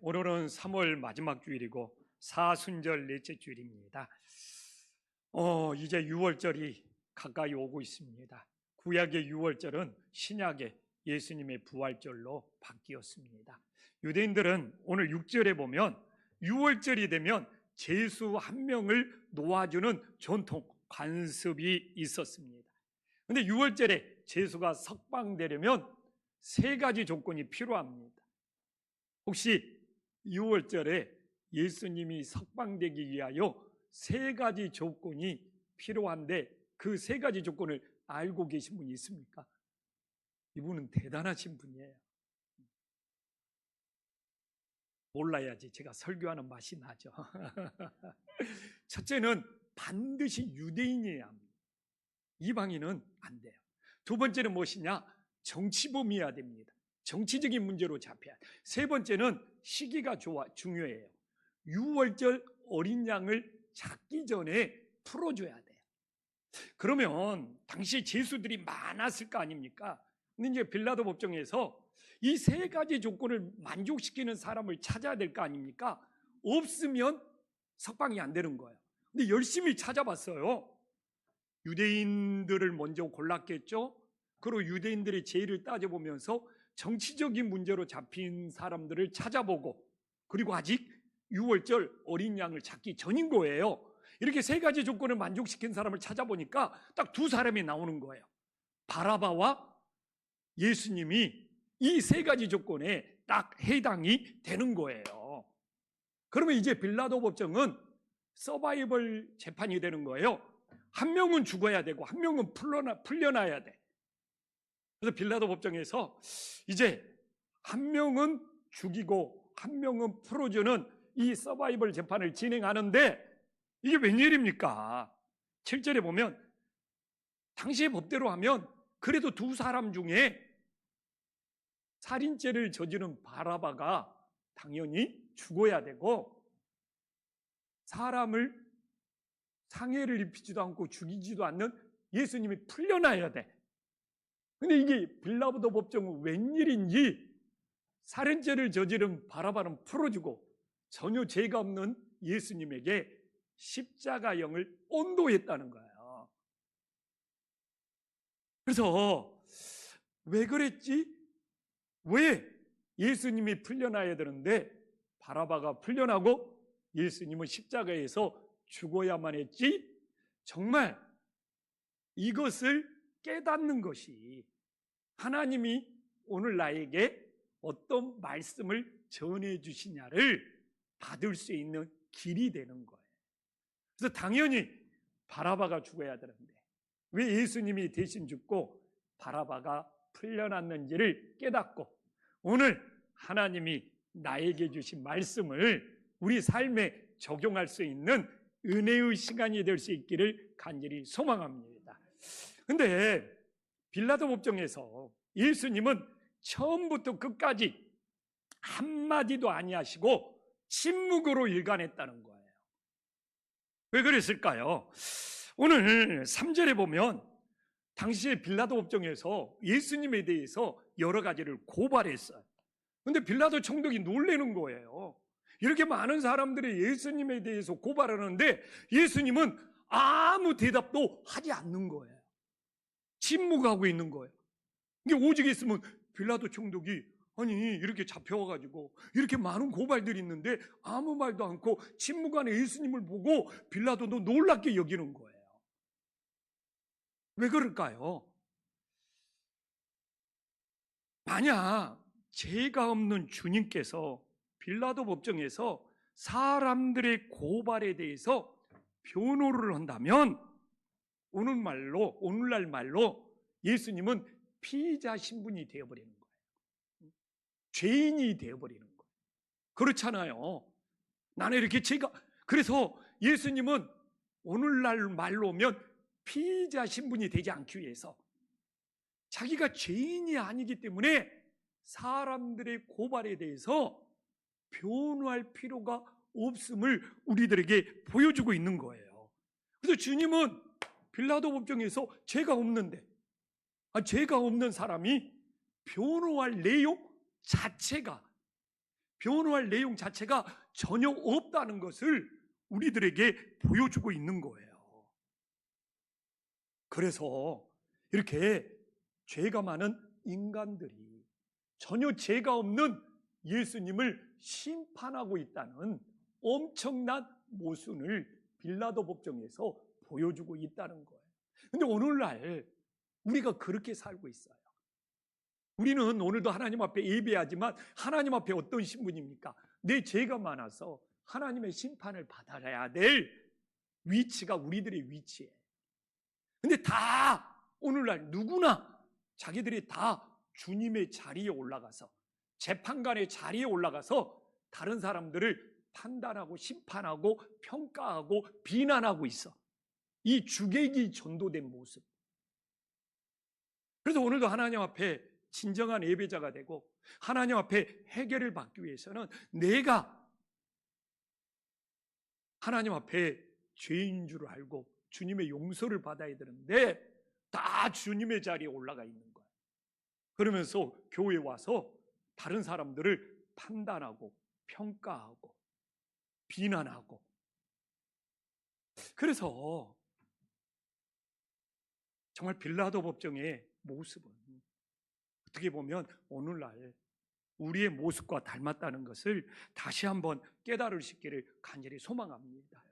오늘은 3월 마지막 주일이고 사순절 넷째 주일입니다. 이제 6월절이 가까이 오고 있습니다. 구약의 6월절은 신약의 예수님의 부활절로 바뀌었습니다. 유대인들은 오늘 6절에 보면 6월절이 되면 제수 한 명을 놓아주는 전통, 관습이 있었습니다. 그런데 6월절에 제수가 석방되려면 세 가지 조건이 필요합니다. 혹시 6월절에 예수님이 석방되기 위하여 세 가지 조건이 필요한데 그 세 가지 조건을 알고 계신 분이 있습니까? 이분은 대단하신 분이에요. 몰라야지 제가 설교하는 맛이 나죠. 첫째는 반드시 유대인이어야 합니다. 이방인은 안 돼요. 두 번째는 무엇이냐? 정치범이어야 됩니다. 정치적인 문제로 잡혀야 돼요. 세 번째는 시기가 중요해요. 6월절 어린 양을 잡기 전에 풀어줘야 돼요. 그러면 당시 제수들이 많았을 거 아닙니까? 근데 이제 빌라도 법정에서 이 세 가지 조건을 만족시키는 사람을 찾아야 될 거 아닙니까? 없으면 석방이 안 되는 거예요. 근데 열심히 찾아봤어요. 유대인들을 먼저 골랐겠죠? 그리고 유대인들의 죄를 따져보면서 정치적인 문제로 잡힌 사람들을 찾아보고, 그리고 아직 6월절 어린 양을 찾기 전인 거예요. 이렇게 세 가지 조건을 만족시킨 사람을 찾아보니까 딱 두 사람이 나오는 거예요. 바라바와 예수님이 이 세 가지 조건에 딱 해당이 되는 거예요. 그러면 이제 빌라도 법정은 서바이벌 재판이 되는 거예요. 한 명은 죽어야 되고 한 명은 풀려나야 돼. 그래서 빌라도 법정에서 이제 한 명은 죽이고 한 명은 풀어주는 이 서바이벌 재판을 진행하는데 이게 웬일입니까? 7절에 보면 당시의 법대로 하면 그래도 두 사람 중에 살인죄를 저지른 바라바가 당연히 죽어야 되고, 사람을 상해를 입히지도 않고 죽이지도 않는 예수님이 풀려나야 돼. 근데 이게 빌라도 법정은 웬일인지 살인죄를 저지른 바라바는 풀어주고 전혀 죄가 없는 예수님에게 십자가형을 온도했다는 거예요. 그래서 왜 그랬지? 왜 예수님이 풀려나야 되는데 바라바가 풀려나고 예수님은 십자가에서 죽어야만 했지? 정말 이것을 깨닫는 것이 하나님이 오늘 나에게 어떤 말씀을 전해주시냐를 받을 수 있는 길이 되는 거예요. 그래서 당연히 바라바가 죽어야 되는데 왜 예수님이 대신 죽고 바라바가 풀려났는지를 깨닫고 오늘 하나님이 나에게 주신 말씀을 우리 삶에 적용할 수 있는 은혜의 시간이 될 수 있기를 간절히 소망합니다. 근데 빌라도 법정에서 예수님은 처음부터 끝까지 한마디도 아니하시고 침묵으로 일관했다는 거예요. 왜 그랬을까요? 오늘 3절에 보면 당시에 빌라도 법정에서 예수님에 대해서 여러 가지를 고발했어요. 근데 빌라도 총독이 놀라는 거예요. 이렇게 많은 사람들이 예수님에 대해서 고발하는데 예수님은 아무 대답도 하지 않는 거예요. 침묵하고 있는 거예요. 이게 오직 있으면 빌라도 총독이 아니 이렇게 잡혀와가지고 이렇게 많은 고발들이 있는데 아무 말도 않고 침묵하는 예수님을 보고 빌라도도 놀랍게 여기는 거예요. 왜 그럴까요? 만약 죄가 없는 주님께서 빌라도 법정에서 사람들의 고발에 대해서 변호를 한다면 오늘날 말로 예수님은 피의자 신분이 되어버리는 거예요. 죄인이 되어버리는 거예요. 그렇잖아요. 나는 이렇게 그래서 예수님은 오늘날 말로 오면 피의자 신분이 되지 않기 위해서 자기가 죄인이 아니기 때문에 사람들의 고발에 대해서 변호할 필요가 없음을 우리들에게 보여주고 있는 거예요. 그래서 주님은 빌라도 법정에서 죄가 없는데 죄가 없는 사람이 변호할 내용 자체가 변호할 내용 자체가 전혀 없다는 것을 우리들에게 보여주고 있는 거예요. 그래서 이렇게 죄가 많은 인간들이 전혀 죄가 없는 예수님을 심판하고 있다는 엄청난 모순을 빌라도 법정에서 보여주고 있다는 거예요. 근데 오늘날 우리가 그렇게 살고 있어요. 우리는 오늘도 하나님 앞에 예배하지만 하나님 앞에 어떤 신분입니까? 내 죄가 많아서 하나님의 심판을 받아야 될 위치가 우리들의 위치예요. 근데 다 오늘날 누구나 자기들이 다 주님의 자리에 올라가서, 재판관의 자리에 올라가서 다른 사람들을 판단하고 심판하고 평가하고 비난하고 있어. 이 주객이 전도된 모습. 그래서 오늘도 하나님 앞에 진정한 예배자가 되고 하나님 앞에 해결을 받기 위해서는 내가 하나님 앞에 죄인 줄 알고 주님의 용서를 받아야 되는데 다 주님의 자리에 올라가 있는 거예요. 그러면서 교회에 와서 다른 사람들을 판단하고 평가하고 비난하고. 그래서 정말 빌라도 법정의 모습은 어떻게 보면 오늘날 우리의 모습과 닮았다는 것을 다시 한번 깨달을 수 있기를 간절히 소망합니다.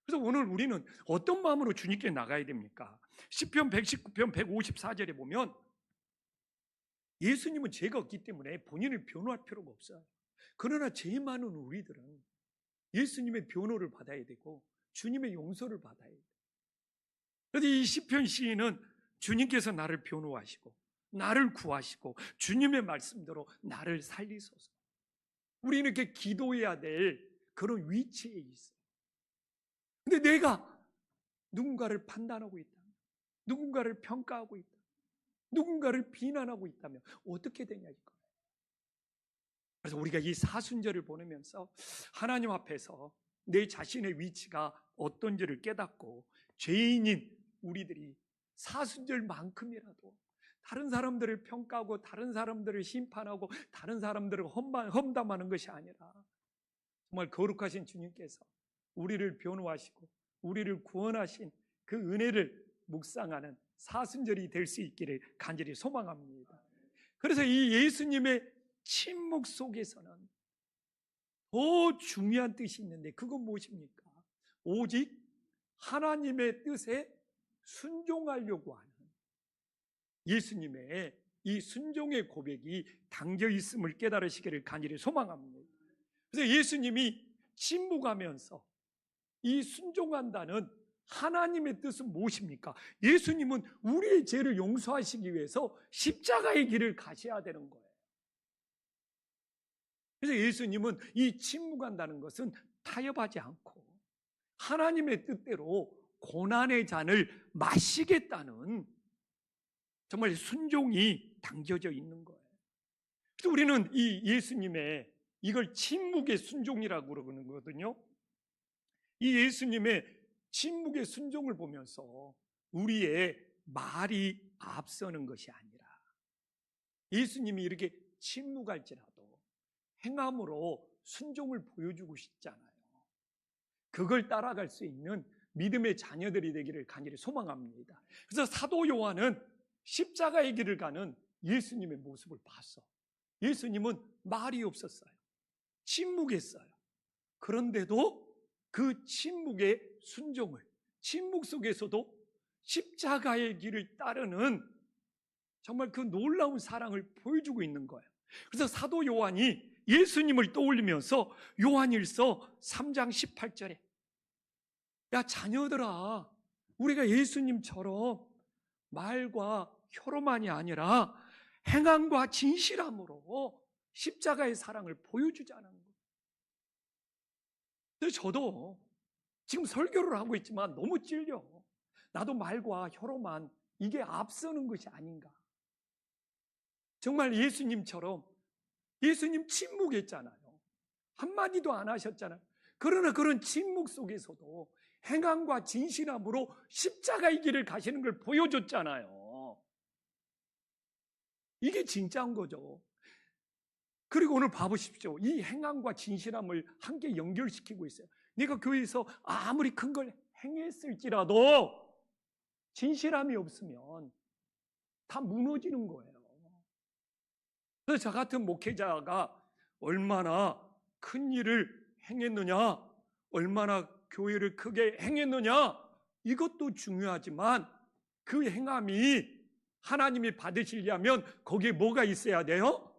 그래서 오늘 우리는 어떤 마음으로 주님께 나가야 됩니까? 시편 119편 154절에 보면 예수님은 죄가 없기 때문에 본인을 변호할 필요가 없어요. 그러나 죄 많은 우리들은 예수님의 변호를 받아야 되고 주님의 용서를 받아야 돼요. 그래서 이 시편 시인은 주님께서 나를 변호하시고 나를 구하시고 주님의 말씀대로 나를 살리소서. 우리는 이렇게 기도해야 될 그런 위치에 있어요. 근데 내가 누군가를 판단하고 있다면, 누군가를 평가하고 있다면, 누군가를 비난하고 있다면 어떻게 되냐 이거예요. 그래서 우리가 이 사순절을 보내면서 하나님 앞에서 내 자신의 위치가 어떤지를 깨닫고 죄인인 우리들이 사순절만큼이라도 다른 사람들을 평가하고 다른 사람들을 심판하고 다른 사람들을 험담하는 것이 아니라 정말 거룩하신 주님께서 우리를 변호하시고 우리를 구원하신 그 은혜를 묵상하는 사순절이 될 수 있기를 간절히 소망합니다. 그래서 이 예수님의 침묵 속에서는 더 중요한 뜻이 있는데 그건 무엇입니까? 오직 하나님의 뜻에 순종하려고 하는 예수님의 이 순종의 고백이 담겨 있음을 깨달으시기를 간절히 소망합니다. 그래서 예수님이 침묵하면서 이 순종한다는 하나님의 뜻은 무엇입니까? 예수님은 우리의 죄를 용서하시기 위해서 십자가의 길을 가셔야 되는 거예요. 그래서 예수님은 이 침묵한다는 것은 타협하지 않고 하나님의 뜻대로 고난의 잔을 마시겠다는 정말 순종이 담겨져 있는 거예요. 그래서 우리는 이 예수님의 이걸 침묵의 순종이라고 그러는 거거든요. 이 예수님의 침묵의 순종을 보면서 우리의 말이 앞서는 것이 아니라 예수님이 이렇게 침묵할지라도 행함으로 순종을 보여주고 싶잖아요. 그걸 따라갈 수 있는 믿음의 자녀들이 되기를 간절히 소망합니다. 그래서 사도 요한은 십자가의 길을 가는 예수님의 모습을 봤어. 예수님은 말이 없었어요. 침묵했어요. 그런데도 그 침묵의 순종을, 침묵 속에서도 십자가의 길을 따르는 정말 그 놀라운 사랑을 보여주고 있는 거예요. 그래서 사도 요한이 예수님을 떠올리면서 요한일서 3장 18절에 야 자녀들아 우리가 예수님처럼 말과 혀로만이 아니라 행함과 진실함으로 십자가의 사랑을 보여주자는 거예요. 근데 저도 지금 설교를 하고 있지만 너무 찔려. 나도 말과 혀로만 이게 앞서는 것이 아닌가. 정말 예수님처럼 예수님 침묵했잖아요. 한마디도 안 하셨잖아요. 그러나 그런 침묵 속에서도 행함과 진실함으로 십자가의 길을 가시는 걸 보여줬잖아요. 이게 진짜인 거죠. 그리고 오늘 봐보십시오. 이 행함과 진실함을 함께 연결시키고 있어요. 내가 교회에서 아무리 큰 걸 행했을지라도 진실함이 없으면 다 무너지는 거예요. 그래서 저 같은 목회자가 얼마나 큰 일을 행했느냐, 얼마나 교회를 크게 행했느냐, 이것도 중요하지만 그 행함이 하나님이 받으시려면 거기에 뭐가 있어야 돼요?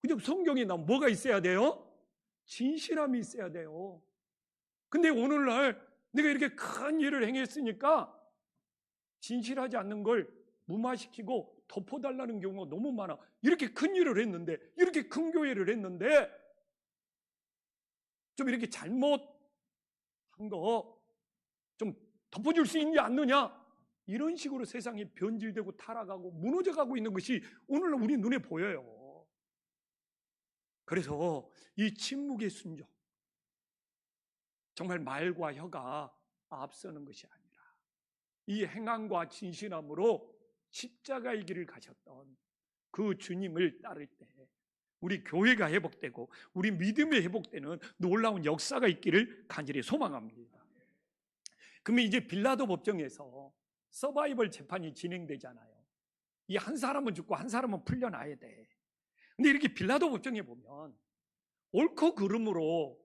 그냥 성경에 나오면 뭐가 있어야 돼요? 진실함이 있어야 돼요. 근데 오늘날 내가 이렇게 큰 일을 행했으니까 진실하지 않는 걸 무마시키고 덮어달라는 경우가 너무 많아. 이렇게 큰 일을 했는데, 이렇게 큰 교회를 했는데 좀 이렇게 잘못한 거 좀 덮어줄 수 있지 않느냐, 이런 식으로 세상이 변질되고 타락하고 무너져가고 있는 것이 오늘날 우리 눈에 보여요. 그래서 이 침묵의 순종, 정말 말과 혀가 앞서는 것이 아니라 이 행함과 진실함으로 십자가의 길을 가셨던 그 주님을 따를 때 우리 교회가 회복되고 우리 믿음이 회복되는 놀라운 역사가 있기를 간절히 소망합니다. 그러면 이제 빌라도 법정에서 서바이벌 재판이 진행되잖아요. 이 한 사람은 죽고 한 사람은 풀려나야 돼. 근데 이렇게 빌라도 법정에 보면 옳고 그름으로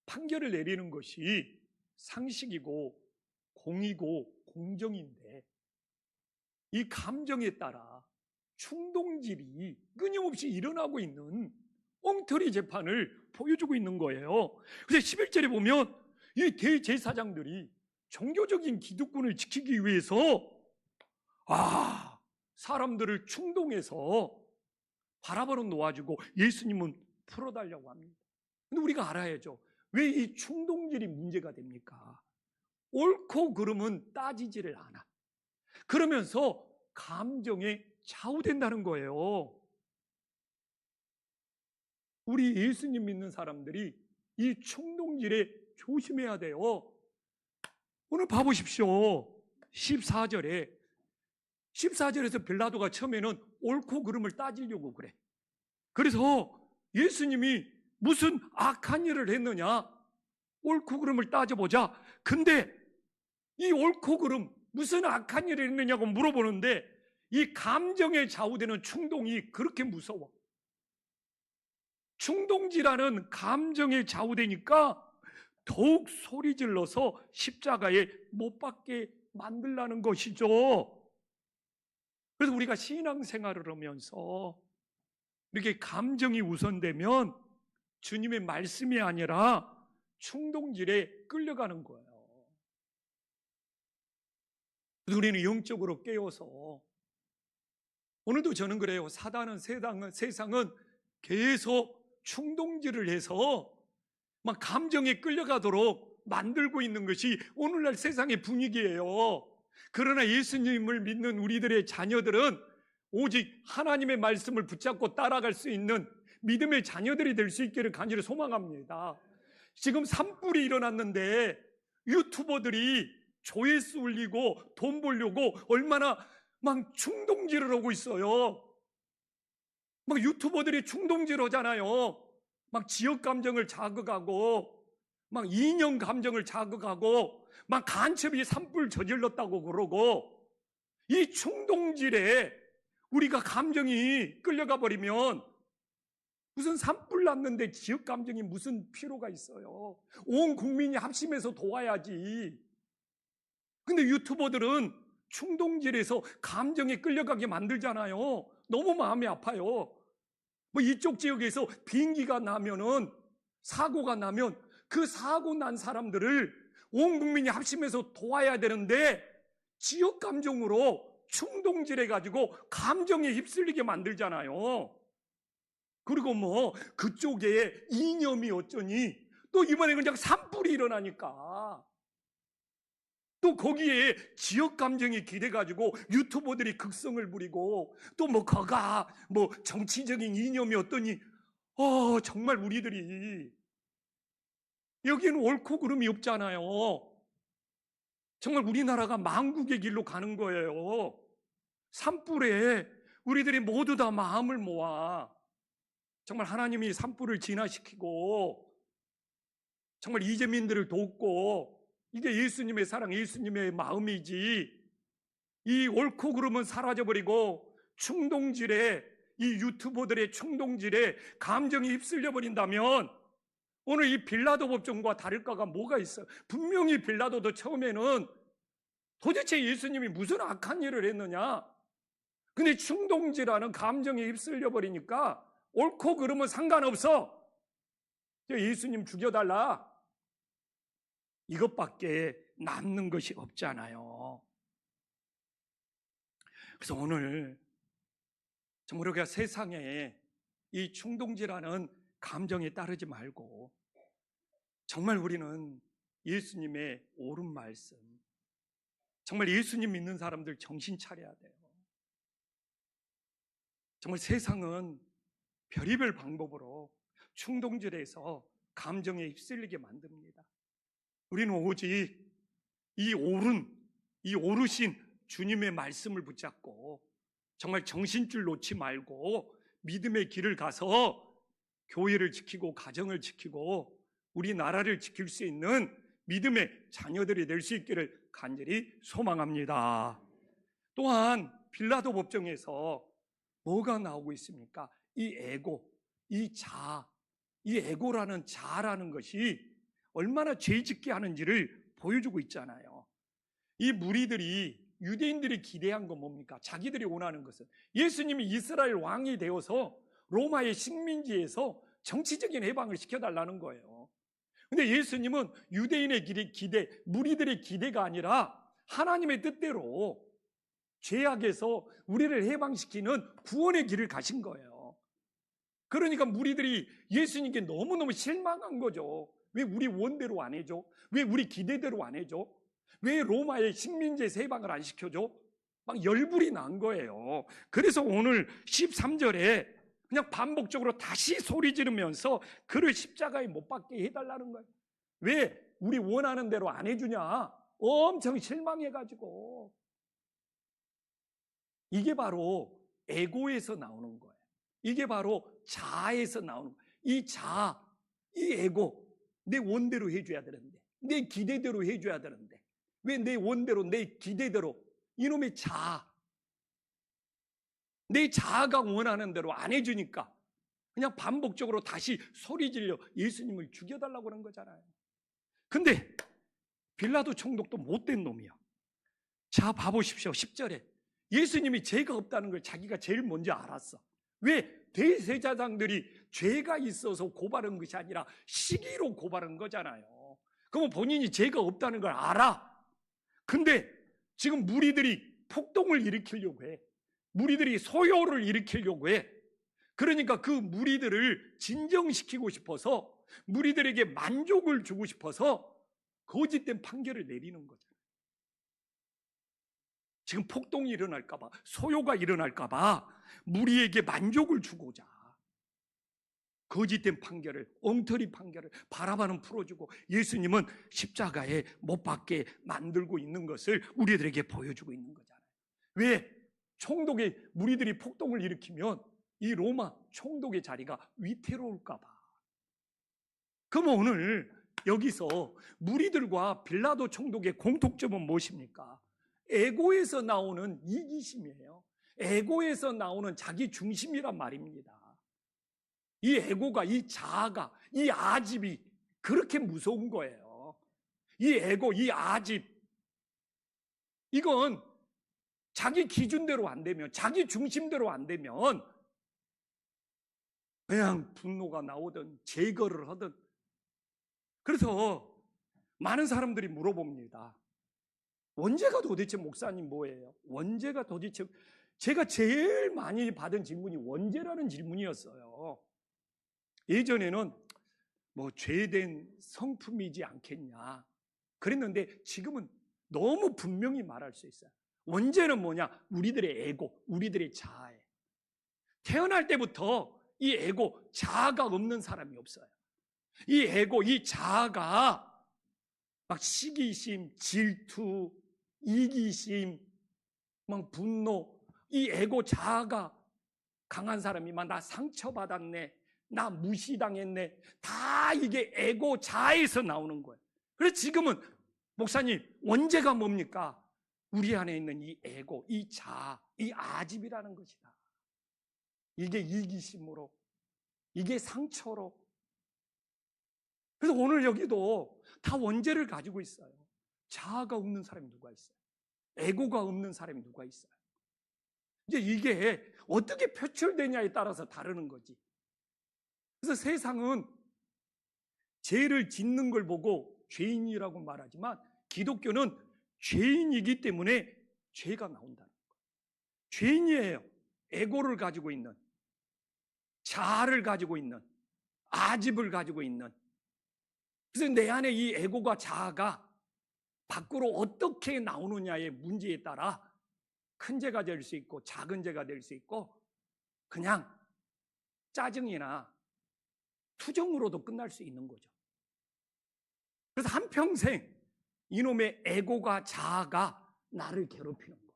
판결을 내리는 것이 상식이고 공이고 공정인데 이 감정에 따라 충동질이 끊임없이 일어나고 있는 엉터리 재판을 보여주고 있는 거예요. 그래서 11절에 보면 이 대제사장들이 종교적인 기득권을 지키기 위해서 사람들을 충동해서 바라바로 놓아주고 예수님은 풀어달라고 합니다. 근데 우리가 알아야죠. 왜 이 충동질이 문제가 됩니까? 옳고 그름은 따지지를 않아. 그러면서 감정에 좌우된다는 거예요. 우리 예수님 믿는 사람들이 이 충동질에 조심해야 돼요. 오늘 봐보십시오. 14절에서 빌라도가 처음에는 옳고 그름을 따지려고 그래. 그래서 예수님이 무슨 악한 일을 했느냐, 옳고 그름을 따져보자. 근데 이 옳고 그름, 무슨 악한 일을 했느냐고 물어보는데 이 감정에 좌우되는 충동이 그렇게 무서워. 충동질하는 감정에 좌우되니까 더욱 소리 질러서 십자가에 못 박게 만들라는 것이죠. 그래서 우리가 신앙생활을 하면서 이렇게 감정이 우선되면 주님의 말씀이 아니라 충동질에 끌려가는 거예요. 그래서 우리는 영적으로 깨어서, 오늘도 저는 그래요. 사단은 세상은 계속 충동질을 해서 막 감정에 끌려가도록 만들고 있는 것이 오늘날 세상의 분위기예요. 그러나 예수님을 믿는 우리들의 자녀들은 오직 하나님의 말씀을 붙잡고 따라갈 수 있는 믿음의 자녀들이 될 수 있기를 간절히 소망합니다. 지금 산불이 일어났는데 유튜버들이 조회수 올리고 돈 벌려고 얼마나 막 충동질을 하고 있어요. 막 유튜버들이 충동질하잖아요. 막 지역 감정을 자극하고 막 이념 감정을 자극하고 막 간첩이 산불 저질렀다고 그러고, 이 충동질에 우리가 감정이 끌려가 버리면 무슨 산불 났는데 지역 감정이 무슨 필요가 있어요. 온 국민이 합심해서 도와야지. 근데 유튜버들은 충동질에서 감정에 끌려가게 만들잖아요. 너무 마음이 아파요. 뭐 이쪽 지역에서 비행기가 나면은, 사고가 나면 그 사고 난 사람들을 온 국민이 합심해서 도와야 되는데 지역 감정으로 충동질해가지고 감정에 휩쓸리게 만들잖아요. 그리고 뭐 그쪽에 이념이 어쩌니 또 이번에 그냥 산불이 일어나니까 또 거기에 지역 감정이 기대가지고 유튜버들이 극성을 부리고 또 뭐 거가 뭐 정치적인 이념이 어떠니, 정말 우리들이 여기는 옳고 그름이 없잖아요. 정말 우리나라가 망국의 길로 가는 거예요. 산불에 우리들이 모두 다 마음을 모아 정말 하나님이 산불을 진화시키고 정말 이재민들을 돕고 이게 예수님의 사랑, 예수님의 마음이지, 이 옳고 그름은 사라져버리고 충동질에, 이 유튜버들의 충동질에 감정이 휩쓸려 버린다면 오늘 이 빌라도 법정과 다를 바가 뭐가 있어요? 분명히 빌라도도 처음에는 도대체 예수님이 무슨 악한 일을 했느냐? 근데 충동질하는 감정에 휩쓸려 버리니까 옳고 그름은 상관없어, 예수님 죽여달라, 이것밖에 남는 것이 없잖아요. 그래서 오늘 정말 우리가 세상에 이 충동질하는 감정에 따르지 말고 정말 우리는 예수님의 옳은 말씀, 정말 예수님 믿는 사람들 정신 차려야 돼요. 정말 세상은 별의별 방법으로 충동질해서 감정에 휩쓸리게 만듭니다. 우리는 오직 이 오르신 주님의 말씀을 붙잡고 정말 정신줄 놓지 말고 믿음의 길을 가서 교회를 지키고 가정을 지키고 우리나라를 지킬 수 있는 믿음의 자녀들이 될 수 있기를 간절히 소망합니다. 또한 빌라도 법정에서 뭐가 나오고 있습니까? 이 에고, 이 자, 이 에고라는 자라는 것이 얼마나 죄짓게 하는지를 보여주고 있잖아요. 이 무리들이, 유대인들이 기대한 건 뭡니까? 자기들이 원하는 것은 예수님이 이스라엘 왕이 되어서 로마의 식민지에서 정치적인 해방을 시켜달라는 거예요. 근데 예수님은 유대인의 기대, 무리들의 기대가 아니라 하나님의 뜻대로 죄악에서 우리를 해방시키는 구원의 길을 가신 거예요. 그러니까 무리들이 예수님께 너무너무 실망한 거죠. 왜 우리 원대로 안 해줘? 왜 우리 기대대로 안 해줘? 왜 로마의 식민지에서 해방을 안 시켜줘? 막 열불이 난 거예요. 그래서 오늘 13절에 그냥 반복적으로 다시 소리 지르면서 그를 십자가에 못 박게 해달라는 거예요. 왜 우리 원하는 대로 안 해주냐? 엄청 실망해가지고. 이게 바로 에고에서 나오는 거예요. 이게 바로 자아에서 나오는 거예요. 이 자아, 이 에고, 내 원대로 해줘야 되는데, 내 기대대로 해줘야 되는데, 왜 내 원대로, 내 기대대로, 이놈의 자아, 내 자아가 원하는 대로 안 해주니까 그냥 반복적으로 다시 소리 질러 예수님을 죽여달라고 그런 거잖아요. 근데 빌라도 총독도 못된 놈이야. 자, 봐보십시오. 10절에 예수님이 죄가 없다는 걸 자기가 제일 먼저 알았어. 왜? 대제사장들이 죄가 있어서 고발한 것이 아니라 시기로 고발한 거잖아요. 그러면 본인이 죄가 없다는 걸 알아. 근데 지금 무리들이 폭동을 일으키려고 해. 무리들이 소요를 일으키려고 해. 그러니까 그 무리들을 진정시키고 싶어서, 무리들에게 만족을 주고 싶어서 거짓된 판결을 내리는 거잖아요. 지금 폭동이 일어날까봐, 소요가 일어날까봐 무리에게 만족을 주고자 거짓된 판결을, 엉터리 판결을 바라바는 풀어주고 예수님은 십자가에 못 박게 만들고 있는 것을 우리들에게 보여주고 있는 거잖아요. 왜? 총독의 무리들이 폭동을 일으키면 이 로마 총독의 자리가 위태로울까봐. 그럼 오늘 여기서 무리들과 빌라도 총독의 공통점은 무엇입니까? 에고에서 나오는 이기심이에요. 에고에서 나오는 자기 중심이란 말입니다. 이 에고가, 이 자아가, 이 아집이 그렇게 무서운 거예요. 이 에고, 이 아집, 이건 자기 기준대로 안 되면, 자기 중심대로 안 되면 그냥 분노가 나오든 제거를 하든. 그래서 많은 사람들이 물어봅니다. 원죄가 도대체 목사님 뭐예요? 원죄가 도대체, 제가 제일 많이 받은 질문이 원죄라는 질문이었어요. 예전에는 뭐 죄된 성품이지 않겠냐 그랬는데 지금은 너무 분명히 말할 수 있어요. 원죄는 뭐냐? 우리들의 에고, 우리들의 자아예요. 태어날 때부터 이 에고, 자아가 없는 사람이 없어요. 이 에고, 이 자아가 막 시기심, 질투, 이기심, 막 분노, 이 에고 자아가 강한 사람이 막 나 상처받았네, 나 무시당했네. 다 이게 에고 자아에서 나오는 거예요. 그래서 지금은 목사님, 원죄가 뭡니까? 우리 안에 있는 이 에고, 이 자아, 이 아집이라는 것이다. 이게 이기심으로, 이게 상처로. 그래서 오늘 여기도 다 원죄를 가지고 있어요. 자아가 없는 사람이 누가 있어요? 에고가 없는 사람이 누가 있어요? 이제 이게 어떻게 표출되냐에 따라서 다르는 거지. 그래서 세상은 죄를 짓는 걸 보고 죄인이라고 말하지만 기독교는 죄인이기 때문에 죄가 나온다는 거예요. 죄인이에요. 에고를 가지고 있는, 자아를 가지고 있는, 아집을 가지고 있는. 그래서 내 안에 이 에고가, 자아가 밖으로 어떻게 나오느냐의 문제에 따라 큰 죄가 될 수 있고 작은 죄가 될 수 있고 그냥 짜증이나 투정으로도 끝날 수 있는 거죠. 그래서 한평생 이놈의 에고가, 자아가 나를 괴롭히는 거예요.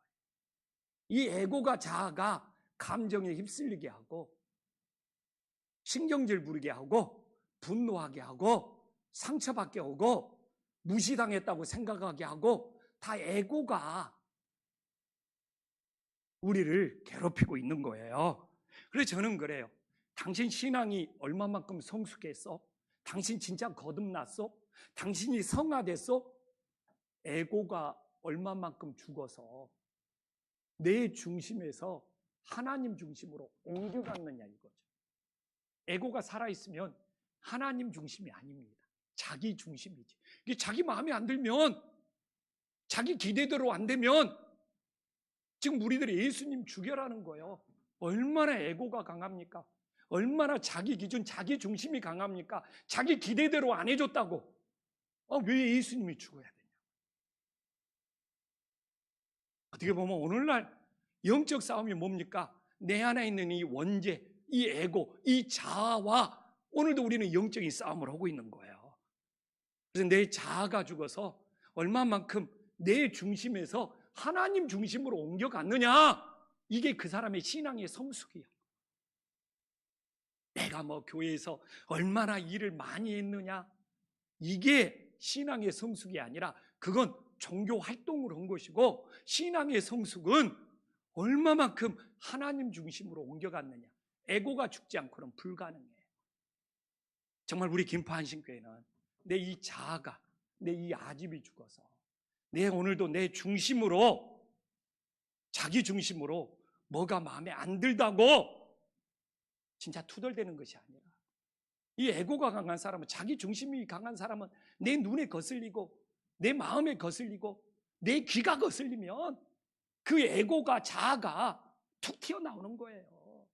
이 에고가, 자아가 감정에 휩쓸리게 하고 신경질 부리게 하고 분노하게 하고 상처받게 하고 무시당했다고 생각하게 하고 다 에고가 우리를 괴롭히고 있는 거예요. 그래서 저는 그래요. 당신 신앙이 얼마만큼 성숙했어? 당신 진짜 거듭났어? 당신이 성화됐어? 에고가 얼마만큼 죽어서 내 중심에서 하나님 중심으로 옮겨갔느냐 이거죠. 에고가 살아있으면 하나님 중심이 아닙니다. 자기 중심이지. 이게 자기 마음에 안 들면, 자기 기대대로 안 되면 지금 우리들이 예수님 죽여라는 거예요. 얼마나 에고가 강합니까? 얼마나 자기 기준, 자기 중심이 강합니까? 자기 기대대로 안 해줬다고. 왜 예수님이 죽어야 되냐? 어떻게 보면 오늘날 영적 싸움이 뭡니까? 내 안에 있는 이 원죄, 이 에고, 이 자아와 오늘도 우리는 영적인 싸움을 하고 있는 거예요. 그래서 내 자아가 죽어서 얼마만큼 내 중심에서 하나님 중심으로 옮겨갔느냐? 이게 그 사람의 신앙의 성숙이야. 내가 교회에서 얼마나 일을 많이 했느냐? 이게 신앙의 성숙이 아니라 그건 종교 활동을 한 것이고, 신앙의 성숙은 얼마만큼 하나님 중심으로 옮겨갔느냐. 에고가 죽지 않고는 불가능해. 정말 우리 김포한신교회는 내 이 자아가, 내 이 아집이 죽어서 내 오늘도 내 중심으로, 자기 중심으로 뭐가 마음에 안 들다고 진짜 투덜대는 것이 아니라, 이 에고가 강한 사람은, 자기 중심이 강한 사람은 내 눈에 거슬리고 내 마음에 거슬리고 내 귀가 거슬리면 그 에고가, 자아가 툭 튀어나오는 거예요.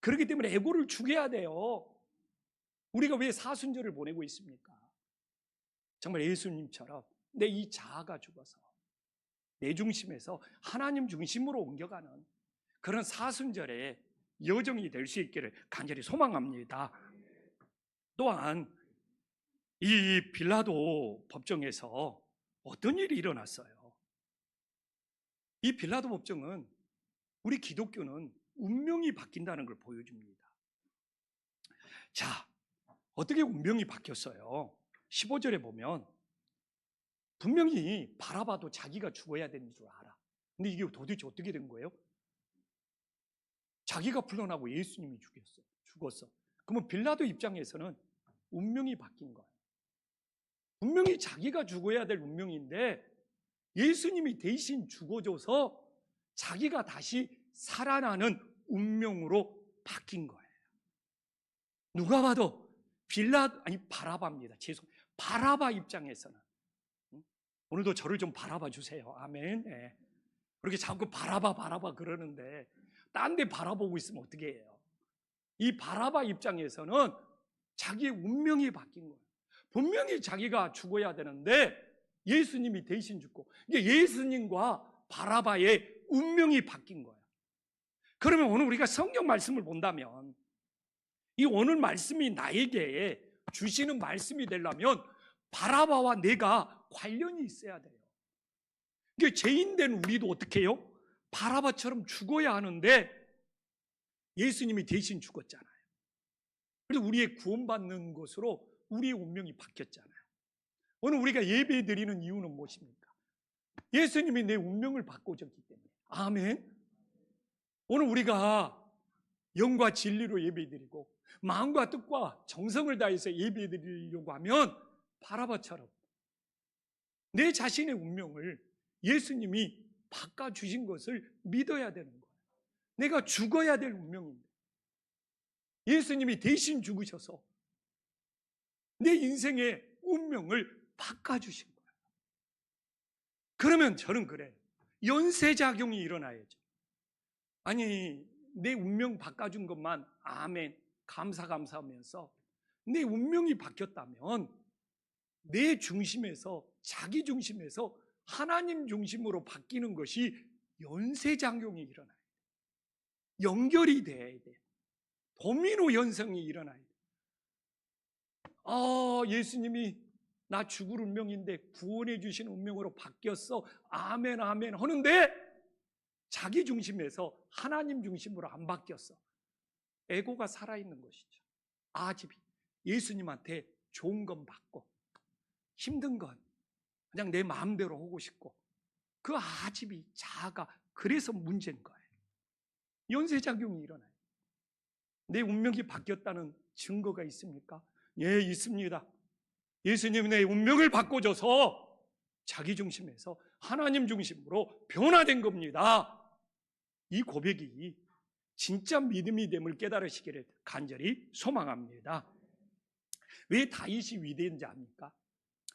그렇기 때문에 에고를 죽여야 돼요. 우리가 왜 사순절을 보내고 있습니까? 정말 예수님처럼 내 이 자아가 죽어서 내 중심에서 하나님 중심으로 옮겨가는 그런 사순절의 여정이 될 수 있기를 간절히 소망합니다. 또한 이 빌라도 법정에서 어떤 일이 일어났어요? 이 빌라도 법정은 우리 기독교는 운명이 바뀐다는 걸 보여줍니다. 자, 어떻게 운명이 바뀌었어요? 15절에 보면 분명히 바라바도 자기가 죽어야 되는 줄 알아. 근데 이게 도대체 어떻게 된 거예요? 자기가 풀려나고 예수님이 죽었어. 그러면 빌라도 입장에서는 운명이 바뀐 거예요. 분명히 자기가 죽어야 될 운명인데 예수님이 대신 죽어줘서 자기가 다시 살아나는 운명으로 바뀐 거예요. 누가 봐도 바라바입니다. 바라바 입장에서는, 오늘도 저를 좀 바라봐 주세요. 아멘. 네. 그렇게 자꾸 바라봐 그러는데 딴 데 바라보고 있으면 어떻게 해요? 이 바라바 입장에서는 자기의 운명이 바뀐 거예요. 분명히 자기가 죽어야 되는데 예수님이 대신 죽고, 이게 예수님과 바라바의 운명이 바뀐 거예요. 그러면 오늘 우리가 성경 말씀을 본다면 이 오늘 말씀이 나에게 주시는 말씀이 되려면 바라바와 내가 관련이 있어야 돼요. 이게 죄인된 우리도 어떻게 해요? 바라바처럼 죽어야 하는데 예수님이 대신 죽었잖아요. 그래서 우리의 구원받는 것으로 우리의 운명이 바뀌었잖아요. 오늘 우리가 예배 드리는 이유는 무엇입니까? 예수님이 내 운명을 바꿔줬기 때문에. 아멘. 오늘 우리가 영과 진리로 예배 드리고 마음과 뜻과 정성을 다해서 예배 드리려고 하면 바라바처럼 내 자신의 운명을 예수님이 바꿔주신 것을 믿어야 되는 거예요. 내가 죽어야 될 운명인데 예수님이 대신 죽으셔서 내 인생의 운명을 바꿔주신 거예요. 그러면 저는 그래요. 연쇄작용이 일어나야죠. 아니, 내 운명 바꿔준 것만 아멘, 감사하면서 내 운명이 바뀌었다면 내 중심에서, 자기 중심에서 하나님 중심으로 바뀌는 것이 연쇄작용이 일어나요. 연결이 돼야 돼요. 도미노 현상이 일어나야 돼요. 예수님이 나 죽을 운명인데 구원해 주신 운명으로 바뀌었어. 아멘 아멘 하는데 자기 중심에서 하나님 중심으로 안 바뀌었어. 에고가 살아있는 것이죠. 아집이 예수님한테 좋은 건 받고 힘든 건 그냥 내 마음대로 하고 싶고 그 아집이 자아가 그래서 문제인 거예요. 연쇄작용이 일어나요. 내 운명이 바뀌었다는 증거가 있습니까? 예, 있습니다. 예수님이 내 운명을 바꿔줘서 자기 중심에서 하나님 중심으로 변화된 겁니다. 이 고백이 진짜 믿음이 됨을 깨달으시기를 간절히 소망합니다. 왜 다윗이 위대한지 압니까?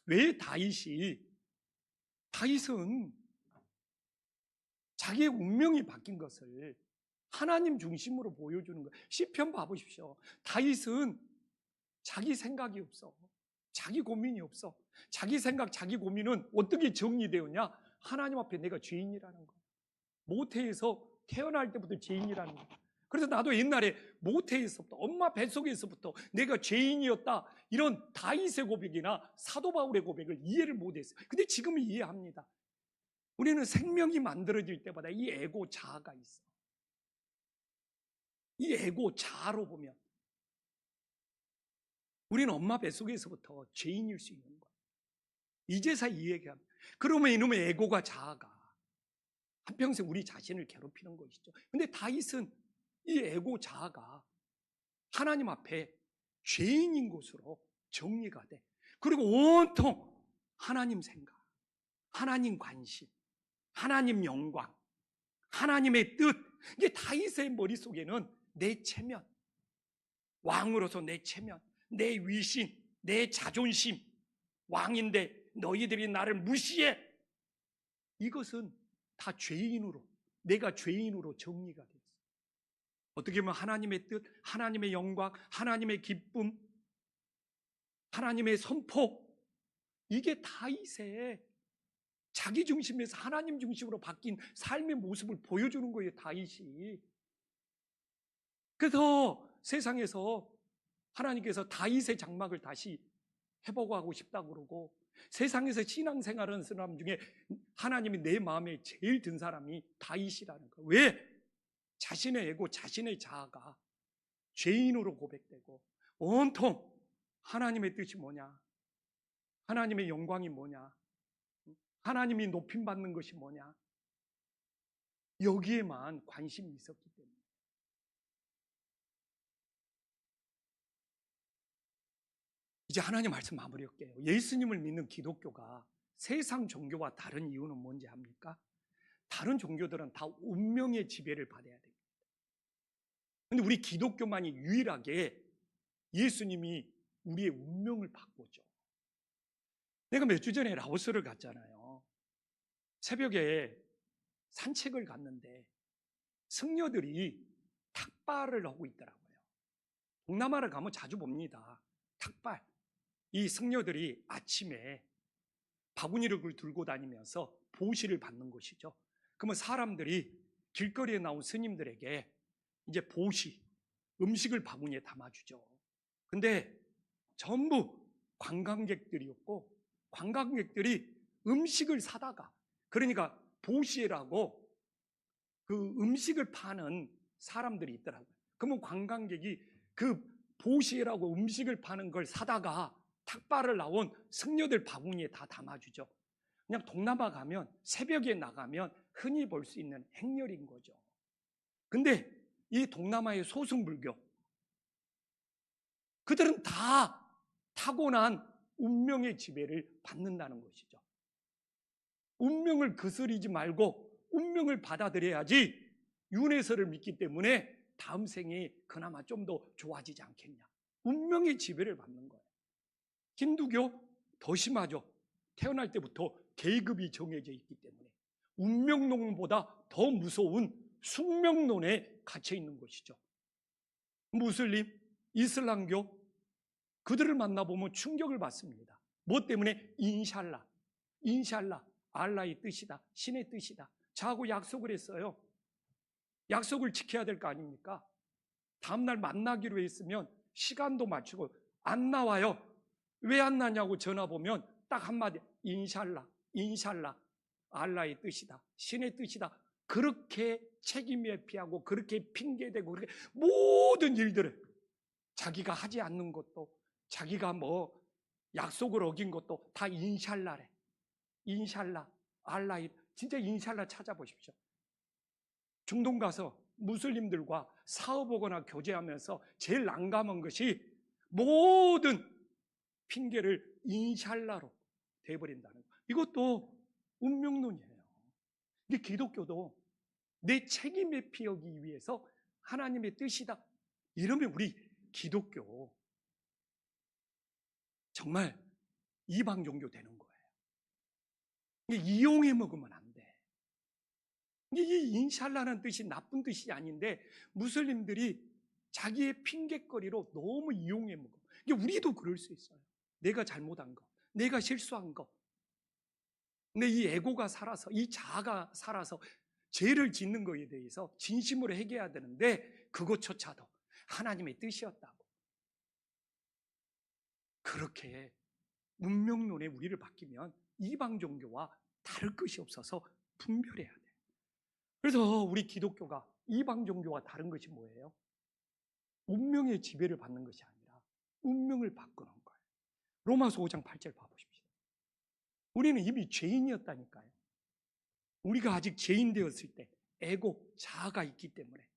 왜 다윗은 자기의 운명이 바뀐 것을 하나님 중심으로 보여주는 거예요. 시편 봐보십시오. 다윗은 자기 생각이 없어. 자기 고민이 없어. 자기 생각, 자기 고민은 어떻게 정리되었냐? 하나님 앞에 내가 죄인이라는 거. 모태에서 태어날 때부터 죄인이라는 거. 그래서 나도 옛날에 모태에서부터 엄마 뱃속에서부터 내가 죄인이었다. 이런 다윗의 고백이나 사도 바울의 고백을 이해를 못했어요. 근데 지금은 이해합니다. 우리는 생명이 만들어질 때마다 이 에고 자아가 있어. 이 에고 자아로 보면 우리는 엄마 뱃속에서부터 죄인일 수 있는 거예요. 이제서 이 얘기합니다. 그러면 이놈의 에고가 자아가 한평생 우리 자신을 괴롭히는 것이죠. 근데 다윗은 이 에고 자아가 하나님 앞에 죄인인 것으로 정리가 돼. 그리고 온통 하나님 생각, 하나님 관심, 하나님 영광, 하나님의 뜻. 이게 다윗의 머릿속에는 내 체면, 왕으로서 내 체면, 내 위신, 내 자존심, 왕인데 너희들이 나를 무시해. 이것은 다 죄인으로, 내가 죄인으로 정리가 됐어요. 어떻게 보면 하나님의 뜻, 하나님의 영광, 하나님의 기쁨, 하나님의 선포, 이게 다윗의 자기 중심에서 하나님 중심으로 바뀐 삶의 모습을 보여주는 거예요, 다윗이. 그래서 세상에서 하나님께서 다윗의 장막을 다시 해보고 하고 싶다고 그러고, 세상에서 신앙생활하는 사람 중에 하나님이 내 마음에 제일 든 사람이 다윗이라는 거예요. 왜? 자신의 에고, 자신의 자아가 죄인으로 고백되고 온통 하나님의 뜻이 뭐냐, 하나님의 영광이 뭐냐, 하나님이 높임받는 것이 뭐냐, 여기에만 관심이 있었기 때문에. 이제 하나님 말씀 마무리할게요. 예수님을 믿는 기독교가 세상 종교와 다른 이유는 뭔지 압니까? 다른 종교들은 다 운명의 지배를 받아야 됩니다. 근데 우리 기독교만이 유일하게 예수님이 우리의 운명을 바꾸죠. 내가 몇 주 전에 라오스를 갔잖아요. 새벽에 산책을 갔는데 승려들이 탁발을 하고 있더라고요. 동남아를 가면 자주 봅니다. 탁발. 이 승려들이 아침에 바구니를 들고 다니면서 보시를 받는 것이죠. 그러면 사람들이 길거리에 나온 스님들에게 이제 보시, 음식을 바구니에 담아주죠. 근데 전부 관광객들이었고, 관광객들이 음식을 사다가, 그러니까 보시라고 그 음식을 파는 사람들이 있더라고요. 그러면 관광객이 그 보시라고 음식을 파는 걸 사다가 탁발을 나온 승려들 바구니에 다 담아주죠. 그냥 동남아 가면 새벽에 나가면 흔히 볼 수 있는 행렬인 거죠. 근데 이 동남아의 소승불교, 그들은 다 타고난 운명의 지배를 받는다는 것이죠. 운명을 거스르지 말고 운명을 받아들여야지 윤회설을 믿기 때문에 다음 생이 그나마 좀 더 좋아지지 않겠냐. 운명의 지배를 받는 거예요. 힌두교 더 심하죠. 태어날 때부터 계급이 정해져 있기 때문에 운명론보다 더 무서운 숙명론에 갇혀 있는 것이죠. 무슬림, 이슬람교, 그들을 만나보면 충격을 받습니다. 뭐 때문에? 인샬라, 알라의 뜻이다, 신의 뜻이다. 저하고 약속을 했어요. 약속을 지켜야 될 거 아닙니까? 다음날 만나기로 했으면 시간도 맞추고 안 나와요. 왜 안 나냐고 전화 보면 딱 한마디, 인샬라, 알라의 뜻이다, 신의 뜻이다. 그렇게 책임 회피하고 그렇게 핑계대고 그렇게 모든 일들을 자기가 하지 않는 것도, 자기가 뭐 약속을 어긴 것도 다 인샬라래. 인샬라, 알라의, 진짜 인샬라 찾아보십시오. 중동 가서 무슬림들과 사업하거나 교제하면서 제일 난감한 것이 모든 핑계를 인샬라로 돼버린다는 거. 이것도 운명론이에요. 근데 기독교도 내 책임 회피하기 위해서 하나님의 뜻이다. 이러면 우리 기독교 정말 이방 종교 되는 거예요. 이용해 먹으면 안 돼. 이 인샬라는 뜻이 나쁜 뜻이 아닌데 무슬림들이 자기의 핑계거리로 너무 이용해 먹어. 우리도 그럴 수 있어요. 내가 잘못한 거, 내가 실수한 거, 근데 이 에고가 살아서, 이 자아가 살아서 죄를 짓는 것에 대해서 진심으로 회개해야 되는데 그것조차도 하나님의 뜻이었다고. 그렇게 운명론에 우리를 맡기면 이방 종교와 다를 것이 없어서 분별해야 돼요. 그래서 우리 기독교가 이방 종교와 다른 것이 뭐예요? 운명의 지배를 받는 것이 아니라 운명을 바꾸는 거예요. 로마서 5장 8절 봐보십시오. 우리는 이미 죄인이었다니까요. 우리가 아직 죄인 되었을 때 에고, 자아가 있기 때문에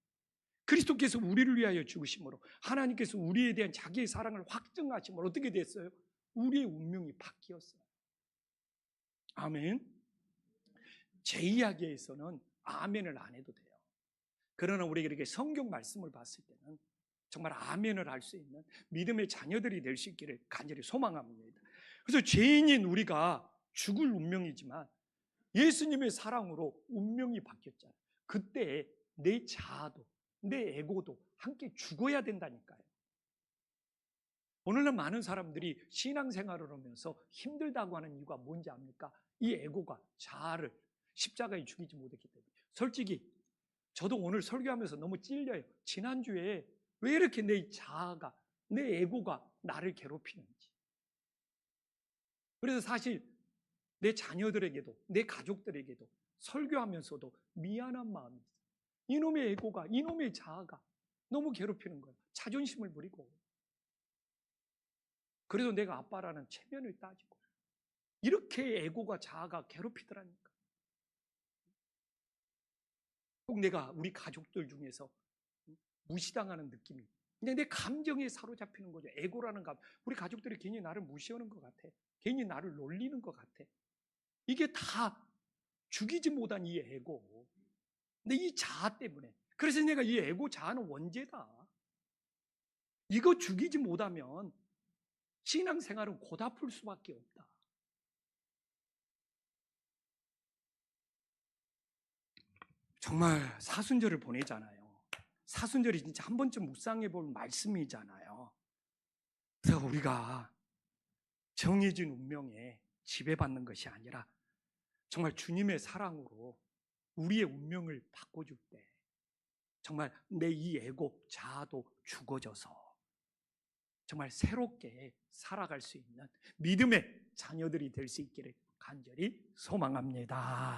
그리스도께서 우리를 위하여 죽으심으로 하나님께서 우리에 대한 자기의 사랑을 확증하심으로 어떻게 됐어요? 우리의 운명이 바뀌었어요. 아멘. 제 이야기에서는 아멘을 안 해도 돼요. 그러나 우리가 이렇게 성경 말씀을 봤을 때는 정말 아멘을 할 수 있는 믿음의 자녀들이 될 수 있기를 간절히 소망합니다. 그래서 죄인인 우리가 죽을 운명이지만 예수님의 사랑으로 운명이 바뀌었잖아요. 그때 내 자아도 내 에고도 함께 죽어야 된다니까요. 오늘날 많은 사람들이 신앙생활을 하면서 힘들다고 하는 이유가 뭔지 압니까? 이 에고가 자아를 십자가에 죽이지 못했기 때문에. 솔직히 저도 오늘 설교하면서 너무 찔려요. 지난주에 왜 이렇게 내 자아가, 내 에고가 나를 괴롭히는지. 그래서 사실 내 자녀들에게도, 내 가족들에게도 설교하면서도 미안한 마음이 있어요. 이놈의 에고가, 이놈의 자아가 너무 괴롭히는 거예요. 자존심을 부리고. 그래도 내가 아빠라는 체면을 따지고. 이렇게 에고가, 자아가 괴롭히더라니까. 꼭 내가 우리 가족들 중에서 무시당하는 느낌이, 그냥 내 감정에 사로잡히는 거죠. 에고라는 감. 우리 가족들이 괜히 나를 무시하는 것 같아. 괜히 나를 놀리는 것 같아. 이게 다 죽이지 못한 이 에고. 근데 이 자아 때문에. 그래서 내가 이 에고 자아는 원죄다. 이거 죽이지 못하면 신앙생활은 고달플 수밖에 없다. 정말 사순절을 보내잖아요. 사순절이 진짜 한 번쯤 묵상해 볼 말씀이잖아요. 그래서 우리가 정해진 운명에 지배받는 것이 아니라 정말 주님의 사랑으로 우리의 운명을 바꿔줄 때 정말 내 이 에고, 자아도 죽어져서 정말 새롭게 살아갈 수 있는 믿음의 자녀들이 될 수 있기를 간절히 소망합니다.